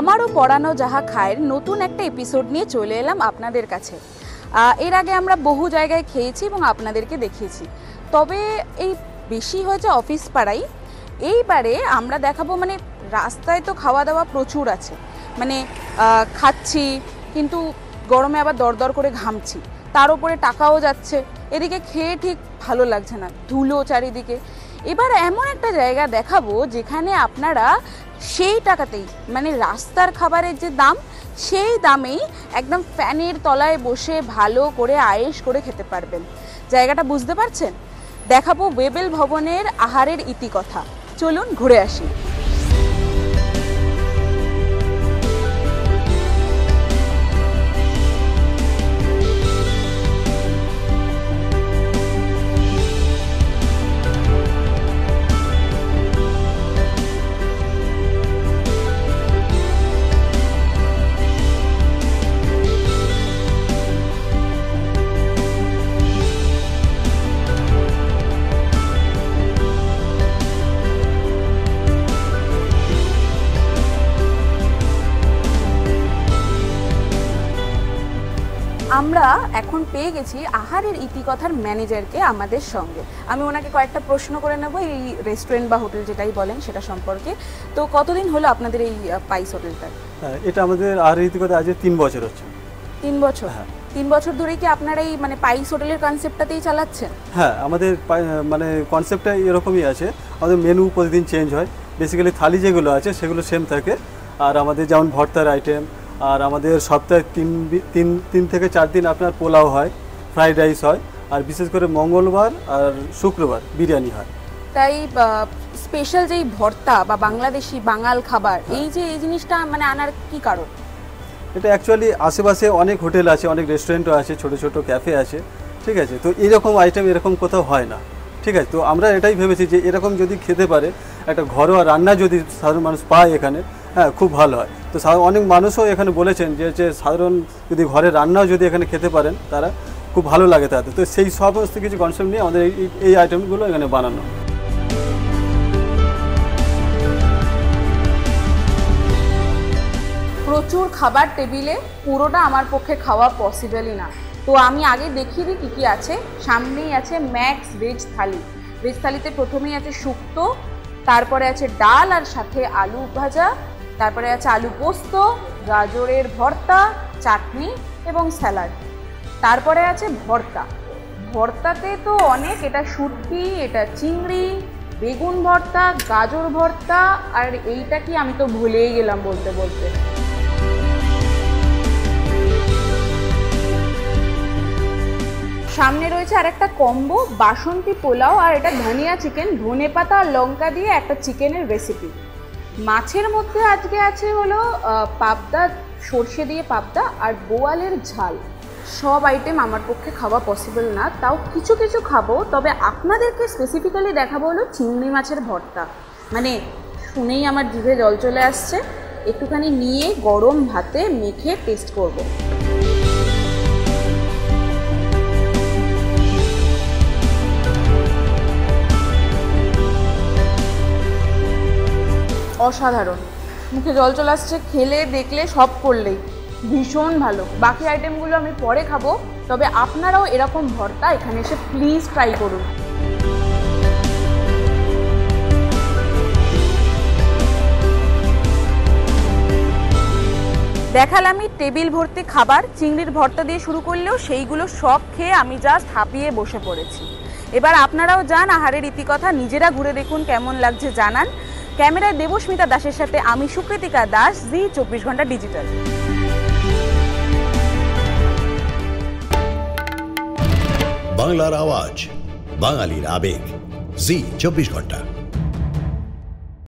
আমারও পড়ানো যাহা খায়ের নতুন একটা এপিসোড নিয়ে চলে এলাম আপনাদের কাছে। এর আগে আমরা বহু জায়গায় খেয়েছি এবং আপনাদেরকে দেখিয়েছি, তবে এই বেশি হয়েছে অফিস পাড়াই। এইবারে আমরা দেখাবো মানে রাস্তায় তো খাওয়া দাওয়া প্রচুর আছে, মানে খাচ্ছি কিন্তু গরমে আবার দরদর করে ঘামছি, তার উপরে টাকাও যাচ্ছে, এদিকে খেয়ে ঠিক ভালো লাগছে না, ধুলো চারিদিকে। এবার এমন একটা জায়গা দেখাবো যেখানে আপনারা সেই টাকাতেই মানে রাস্তার খাবারের যে দাম সেই দামেই একদম ফ্যানের তলায় বসে ভালো করে আয়েশ করে খেতে পারবেন। জায়গাটা বুঝতে পারছেন? দেখাবো ওয়েবেল ভবনের আহারের ইতিকথা। চলুন ঘুরে আসি। আমরা এখন পেয়ে গেছি আহারের ইতিকথার ম্যানেজারকে আমাদের সঙ্গে। আমি ওনাকে কয়েকটা প্রশ্ন করে নেব এই রেস্টুরেন্ট বা হোটেল যেটাই বলেন সেটা সম্পর্কে। তো কতদিন হলো আপনাদের এই পাইস হোটেলটা? এটা আমাদের আহারের ইতিকথা আজ 3 বছর হচ্ছে। 3 বছর? হ্যাঁ। 3 বছর ধরেই কি আপনারা এই মানে পাইস হোটেলের কনসেপ্টটাতেই চালাচ্ছেন? হ্যাঁ, আমাদের মানে কনসেপ্টটা এরকমই আছে। আমাদের মেনু প্রতিদিন চেঞ্জ হয়, বেসিক্যালি থালি যেগুলো আছে সেগুলো সেম থাকে। আর আমাদের যেমন ভর্তার আইটেম, আর আমাদের সপ্তাহে 3 থেকে 4 দিন আপনার পোলাও হয়, ফ্রাইড রাইস হয়, আর বিশেষ করে মঙ্গলবার আর শুক্রবার বিরিয়ানি হয়। তাই স্পেশাল যেই ভর্তা বা বাংলাদেশি বাঙাল খাবার এই জিনিসটা মানে আনার কি কারণ? এটা অ্যাকচুয়ালি আশেপাশে অনেক হোটেল আছে, অনেক রেস্টুরেন্টও আছে, ছোটো ছোটো ক্যাফে আছে, ঠিক আছে। তো এরকম আইটেম এরকম কোথাও হয় না, ঠিক আছে। তো আমরা এটাই ভেবেছি যে এরকম যদি খেতে পারে, একটা ঘরোয়া রান্না যদি সাধারণ মানুষ পায় এখানে, হ্যাঁ খুব ভালো হয়। তো অনেক মানুষও এখানে বলেছেন যে সাধারণ যদি ঘরের রান্নাও যদি এখানে খেতে পারেন তারা খুব ভালো লাগে তাদের। তো সেই সমস্ত কিছু কনসেপ্ট নিয়ে আমাদের এই আইটেমগুলো এখানে বানানো। প্রচুর খাবার টেবিলে, পুরোটা আমার পক্ষে খাওয়া পসিবলই না। তো আমি আগে দেখিয়ে দিই কী কী আছে। সামনেই আছে ম্যাক্স ভেজ থালি। ভেজ থালিতে প্রথমেই আছে শুক্তো, তারপরে আছে ডাল আর সাথে আলু ভাজা, তারপরে আছে আলু পোস্ত, গাজরের ভর্তা, চাটনি এবং স্যালাড। তারপরে আছে ভর্তা। ভর্তাতে তো অনেক, এটা শুটকি, এটা চিংড়ি, বেগুন ভর্তা, গাজর ভর্তা, আর এইটা কি আমি তো ভুলেই গেলাম বলতে বলতে। সামনে রয়েছে আর একটা কম্বো বাসন্তী পোলাও, আর এটা ধনিয়া চিকেন, ধনেপাতা আর লঙ্কা দিয়ে একটা চিকেনের রেসিপি। মাছের মধ্যে আজকে আছে হলো পাবদা, সর্ষে দিয়ে পাবদা আর বোয়ালের ঝাল। সব আইটেম আমার পক্ষে খাওয়া পসিবল না, তাও কিছু কিছু খাবো। তবে আপনাদেরকে স্পেসিফিক্যালি দেখাবো হলো চিংড়ি মাছের ভর্তা। মানে শুনেই আমার জিভে জল চলে আসছে। একটুখানি নিয়ে গরম ভাতে মেখে টেস্ট করব। অসাধারণ, মুখে জল চলে আসছে। খেলে দেখলে সব করলেই ভীষণ ভালো। বাকি আইটেমগুলো আমি পরে খাবো, তবে আপনারাও এরকম ভর্তা এখানে এসে প্লিজ ট্রাই করুন। দেখালামই টেবিল ভর্তি খাবার। চিংড়ির ভর্তা দিয়ে শুরু করলেও সেইগুলো সব খেয়ে আমি জাস্ট হাঁপিয়ে বসে পড়েছি। এবার আপনারাও যান আহারের ইতিকথা, নিজেরা ঘুরে দেখুন কেমন লাগছে জানান। ক্যামেরায় দেবস্মিতা দাসের সাথে আমি সুকৃতিকা দাস, জি 24 ঘন্টা ডিজিটাল। বাংলার আওয়াজ, বাঙালির আবেগ, জি 24 ঘন্টা।